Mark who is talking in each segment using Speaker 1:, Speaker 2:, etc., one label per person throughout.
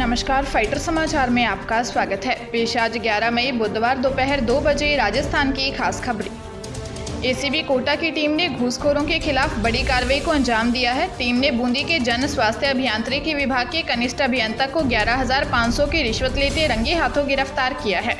Speaker 1: नमस्कार, फाइटर समाचार में आपका स्वागत है। पेश आज 11 मई बुधवार दोपहर 2 बजे राजस्थान की खास खबरें। एसीबी कोटा की टीम ने घूसखोरों के खिलाफ बड़ी कार्रवाई को अंजाम दिया है। टीम ने बूंदी के जन स्वास्थ्य अभियांत्रिकी विभाग के कनिष्ठ अभियंता को 11,500 की रिश्वत लेते रंगे हाथों गिरफ्तार किया है।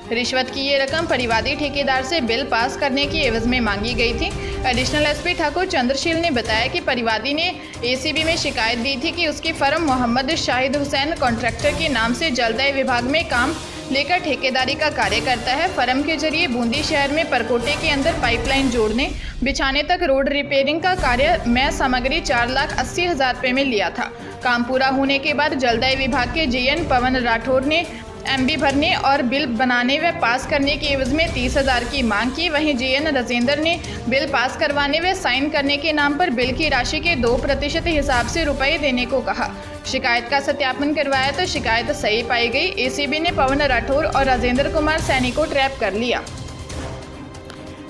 Speaker 1: रिश्वत की ये रकम परिवादी ठेकेदार से बिल पास करने की एवज में मांगी गई थी। एडिशनल एसपी ठाकुर चंद्रशील ने बताया कि परिवादी ने एसीबी में शिकायत दी थी कि उसकी फर्म मोहम्मद शाहिद हुसैन कॉन्ट्रैक्टर के नाम से जलदाय विभाग में काम लेकर ठेकेदारी का कार्य करता है। फर्म के जरिए बूंदी शहर में परकोटे के अंदर पाइपलाइन जोड़ने बिछाने तक रोड रिपेयरिंग का कार्य मैं सामग्री 4,80,000 रुपये में लिया था। काम पूरा होने के बाद जलदाय विभाग के जीएन पवन राठौर ने एमबी भरने और बिल बनाने व पास करने की एवज में 30,000 की मांग की। वहीं जीएन राजेंद्र ने बिल पास करवाने व साइन करने के नाम पर बिल की राशि के 2% हिसाब से रुपए देने को कहा। शिकायत का सत्यापन करवाया तो शिकायत सही पाई गई। एसीबी ने पवन राठौर और राजेंद्र कुमार सैनी को ट्रैप कर लिया।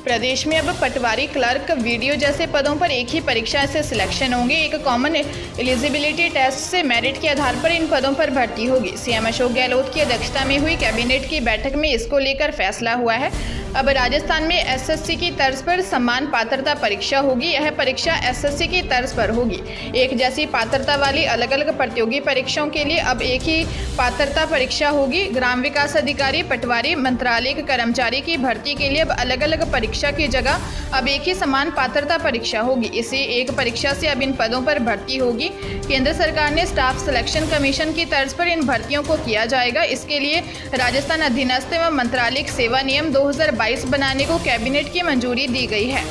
Speaker 1: प्रदेश में अब पटवारी, क्लर्क, वीडियो जैसे पदों पर एक ही परीक्षा से सिलेक्शन होंगे। एक कॉमन एलिजिबिलिटी टेस्ट से मेरिट के आधार पर इन पदों पर भर्ती होगी। सीएम अशोक गहलोत की अध्यक्षता में हुई कैबिनेट की बैठक में इसको लेकर फैसला हुआ है। अब राजस्थान में एसएससी की तर्ज पर समान पात्रता परीक्षा होगी। यह परीक्षा एसएससी की तर्ज पर होगी। एक जैसी पात्रता वाली अलग अलग प्रतियोगी परीक्षाओं के लिए अब एक ही पात्रता परीक्षा होगी। ग्राम विकास अधिकारी, पटवारी, मंत्रालय के कर्मचारी की भर्ती के लिए अब अलग अलग परीक्षा की जगह अब एक ही समान पात्रता परीक्षा होगी। इसी एक परीक्षा से अब इन पदों पर भर्ती होगी। केंद्र सरकार ने स्टाफ सिलेक्शन कमीशन की तर्ज पर इन भर्तियों को किया जाएगा। इसके लिए राजस्थान अधीनस्थ एवं मंत्रालयिक सेवा नियम 2022 बनाने को कैबिनेट की मंजूरी दी गई है।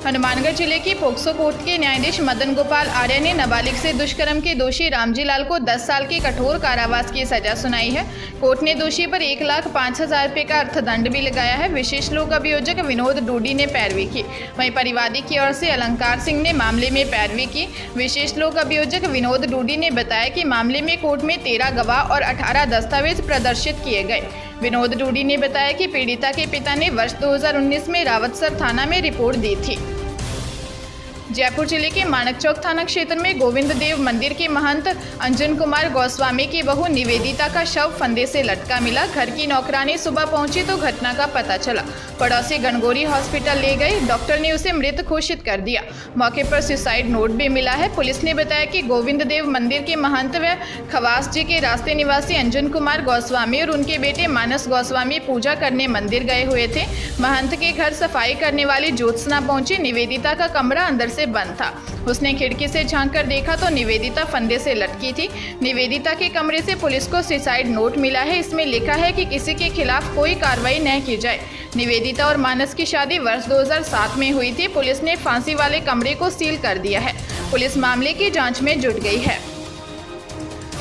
Speaker 1: हनुमानगढ़ जिले की पोक्सो कोर्ट के न्यायाधीश मदन गोपाल आर्य ने नाबालिग से दुष्कर्म के दोषी रामजी लाल को 10 साल की कठोर कारावास की सजा सुनाई है। कोर्ट ने दोषी पर 1,05,000 रुपये का अर्थदंड भी लगाया है। विशेष लोक अभियोजक विनोद डूडी ने पैरवी की। वहीं परिवादी की ओर से अलंकार सिंह ने मामले में पैरवी की। विशेष लोक अभियोजक विनोद डूडी ने बताया कि मामले में कोर्ट में 13 गवाह और 18 दस्तावेज प्रदर्शित किए गए। विनोद डूडी ने बताया कि पीड़िता के पिता ने वर्ष 2019 में रावतसर थाना में रिपोर्ट दी थी। जयपुर जिले के मानक चौक थाना क्षेत्र में गोविंद देव मंदिर के महंत अंजन कुमार गोस्वामी की बहू निवेदिता का शव फंदे से लटका मिला। घर की नौकरानी सुबह पहुंची तो घटना का पता चला। पड़ोसी गणगौरी हॉस्पिटल ले गई। डॉक्टर ने उसे मृत घोषित कर दिया। मौके पर सुसाइड नोट भी मिला है। पुलिस ने बताया कि गोविंद देव मंदिर के महंत व खवास जी के रास्ते निवासी अंजन कुमार गोस्वामी और उनके बेटे मानस गोस्वामी पूजा करने मंदिर गए हुए थे। महंत के घर सफाई करने वाली ज्योत्सना पहुंची। निवेदिता का कमरा अंदर से बंद था। उसने खिड़की से झांक कर देखा तो निवेदिता फंदे से लटकी थी। निवेदिता के कमरे से पुलिस को सुसाइड नोट मिला है। इसमें लिखा है कि किसी के खिलाफ कोई कार्रवाई न की जाए। निवेदिता और मानस की शादी वर्ष 2007 में हुई थी। पुलिस ने फांसी वाले कमरे को सील कर दिया है। पुलिस मामले की जांच में जुट गई है।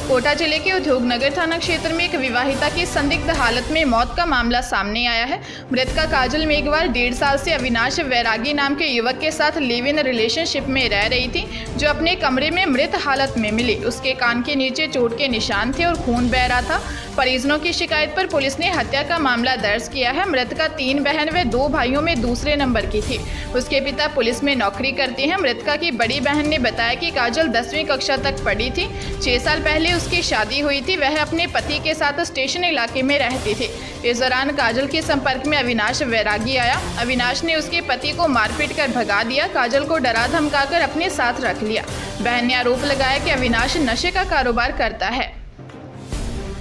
Speaker 1: कोटा जिले के उद्योगनगर थाना क्षेत्र में एक विवाहिता की संदिग्ध हालत में मौत का मामला सामने आया है। मृतका काजल मेघवाल 1.5 साल से अविनाश वैरागी नाम के युवक के साथ लिव इन रिलेशनशिप में रह रही थी, जो अपने कमरे में मृत हालत में मिली। उसके कान के नीचे चोट के निशान थे और खून बह रहा था। परिजनों की शिकायत पर पुलिस ने हत्या का मामला दर्ज किया है। मृतका 3 बहन व 2 भाइयों में दूसरे नंबर की थी। उसके पिता पुलिस में नौकरी करते हैं। मृतका की बड़ी बहन ने बताया कि काजल 10वीं कक्षा तक पढ़ी थी। 6 साल पहले उसकी शादी हुई थी। वह अपने पति के साथ स्टेशन इलाके में रहती थी। इस दौरान काजल के संपर्क में अविनाश वैरागी आया। अविनाश ने उसके पति को मारपीट कर भगा दिया। काजल को डरा धमकाकर अपने साथ रख लिया। बहन ने आरोप लगाया कि अविनाश नशे का कारोबार करता है।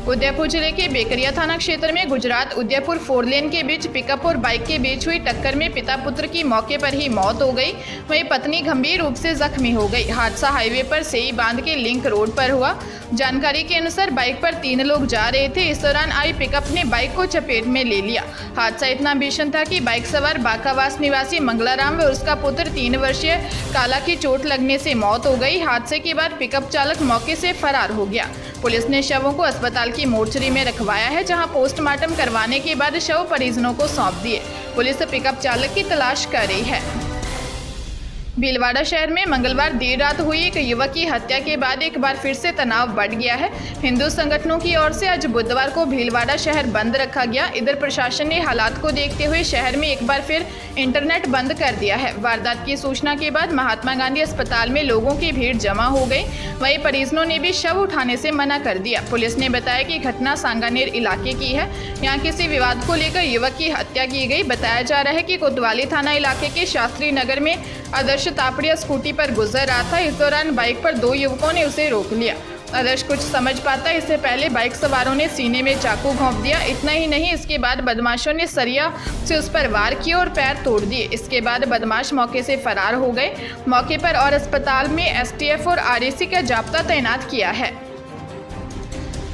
Speaker 1: उदयपुर जिले के बेकरिया थाना क्षेत्र में गुजरात उदयपुर 4 लेन के बीच पिकअप और बाइक के बीच हुई टक्कर में पिता पुत्र की मौके पर ही मौत हो गई। वहीं पत्नी गंभीर रूप से जख्मी हो गई। हादसा हाईवे पर सेई बांध के लिंक रोड पर हुआ। जानकारी के अनुसार बाइक पर 3 लोग जा रहे थे। इस दौरान आई पिकअप ने बाइक को चपेट में ले लिया। हादसा इतना भीषण था कि बाइक सवार बाकावास निवासी मंगलाराम व उसका पुत्र 3 वर्षीय काला की चोट लगने से मौत हो गई। हादसे के बाद पिकअप चालक मौके से फरार हो गया। पुलिस ने शवों को अस्पताल की मोर्चरी में रखवाया है, जहां पोस्टमार्टम करवाने के बाद शव परिजनों को सौंप दिए। पुलिस पिकअप चालक की तलाश कर रही है। भीलवाड़ा शहर में मंगलवार देर रात हुई एक युवक की हत्या के बाद एक बार फिर से तनाव बढ़ गया है। हिंदू संगठनों की ओर से आज बुधवार को भीलवाड़ा शहर बंद रखा गया। इधर प्रशासन ने हालात को देखते हुए शहर में एक बार फिर इंटरनेट बंद कर दिया है। वारदात की सूचना के बाद महात्मा गांधी अस्पताल में लोगों की भीड़ जमा हो गई। वहीं परिजनों ने भी शव उठाने से मना कर दिया। पुलिस ने बताया कि घटना सांगानेर इलाके की है। यहाँ किसी विवाद को लेकर युवक की हत्या की गई। बताया जा रहा है कि कोतवाली थाना इलाके के शास्त्री नगर में आदर्श तापड़िया स्कूटी पर गुजर रहा था। इस दौरान बाइक पर दो युवकों ने उसे रोक लिया। आदर्श कुछ समझ पाता इससे पहले बाइक सवारों ने सीने में चाकू घोंप दिया। इतना ही नहीं, इसके बाद बदमाशों ने सरिया से उस पर वार किया और पैर तोड़ दिए। इसके बाद बदमाश मौके से फरार हो गए। मौके पर और अस्पताल में एसटीएफ और आरएसी का जाब्ता तैनात किया है।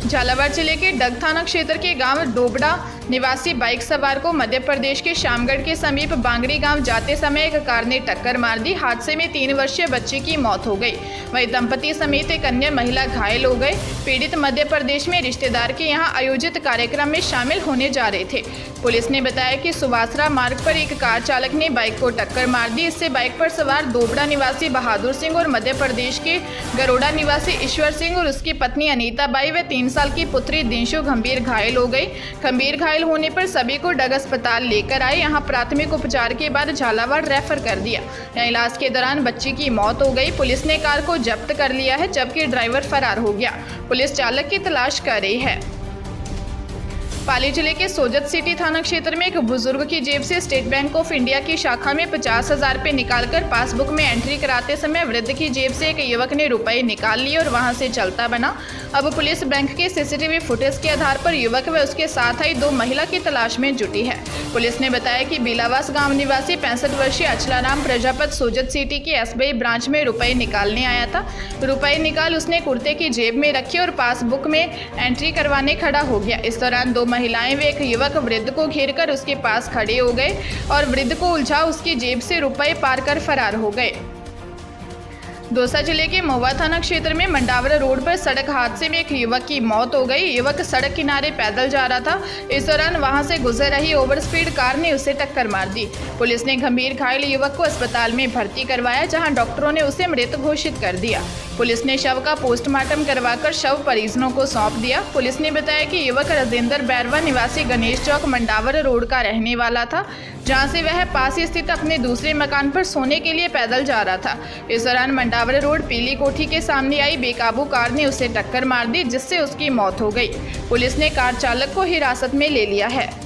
Speaker 1: झालावाड़ जिले के डग थाना क्षेत्र के गांव डोबड़ा निवासी बाइक सवार को मध्य प्रदेश के शामगढ़ के समीप बांगड़ी गांव जाते समय एक कार ने टक्कर मार दी। हादसे में 3 वर्षीय बच्चे की मौत हो गई। वहीं दंपति समेत एक अन्य महिला घायल हो गए। पीड़ित मध्य प्रदेश में रिश्तेदार के यहां आयोजित कार्यक्रम में शामिल होने जा रहे थे। पुलिस ने बताया कि सुवासरा मार्ग पर एक कार चालक ने बाइक को टक्कर मार दी। इससे बाइक पर सवार डोबड़ा निवासी बहादुर सिंह और मध्य प्रदेश के गरोड़ा निवासी ईश्वर सिंह और उसकी पत्नी अनीता बाई व 3 साल की पुत्री दिंशु गंभीर घायल हो गई। गंभीर घायल होने पर सभी को डग अस्पताल लेकर आए। यहां प्राथमिक उपचार के बाद झालावाड़ रेफर कर दिया। यहां इलाज के दौरान बच्ची की मौत हो गई। पुलिस ने कार को जब्त कर लिया है, जबकि ड्राइवर फरार हो गया। पुलिस चालक की तलाश कर रही है। पाली जिले के सोजत सिटी थाना क्षेत्र में एक बुजुर्ग की जेब से स्टेट बैंक ऑफ इंडिया की शाखा में 50,000 रुपये निकालकर पासबुक में एंट्री कराते समय वृद्ध की जेब से एक युवक ने रुपए निकाल लिए और वहां से चलता बना। अब पुलिस बैंक के सीसीटीवी फुटेज के आधार पर युवक व उसके साथ आई 2 महिला की तलाश में जुटी है। पुलिस ने बताया कि बिलावास गांव निवासी 65 वर्षीय अचलाराम प्रजापत सोजत सिटी की एसबीआई ब्रांच में रुपए निकालने आया था। रुपए निकाल उसने कुर्ते की जेब में रखे और पासबुक में एंट्री करवाने खड़ा हो गया। इस दौरान 2 महिलाएं व एक युवक वृद्ध को घेरकर उसके पास खड़े हो गए और वृद्ध को उलझा उसकी जेब से रुपए पार कर फरार हो गए। दौसा जिले के महुआ थाना क्षेत्र में मंडावरा रोड पर सड़क हादसे में एक युवक की मौत हो गई। युवक सड़क किनारे पैदल जा रहा था। इस दौरान वहां से गुजर रही ओवर स्पीड कार ने उसे टक्कर मार दी। पुलिस ने गंभीर घायल युवक को अस्पताल में भर्ती करवाया, जहां डॉक्टरों ने उसे मृत घोषित कर दिया। पुलिस ने शव का पोस्टमार्टम करवाकर शव परिजनों को सौंप दिया। पुलिस ने बताया कि युवक राजेंद्र बैरवा निवासी गणेश चौक मंडावरा रोड का रहने वाला था, जहां से वह पास ही स्थित अपने दूसरे मकान पर सोने के लिए पैदल जा रहा था। इस दौरान मंडावरा रोड पीली कोठी के सामने आई बेकाबू कार ने उसे टक्कर मार दी, जिससे उसकी मौत हो गई। पुलिस ने कार चालक को हिरासत में ले लिया है।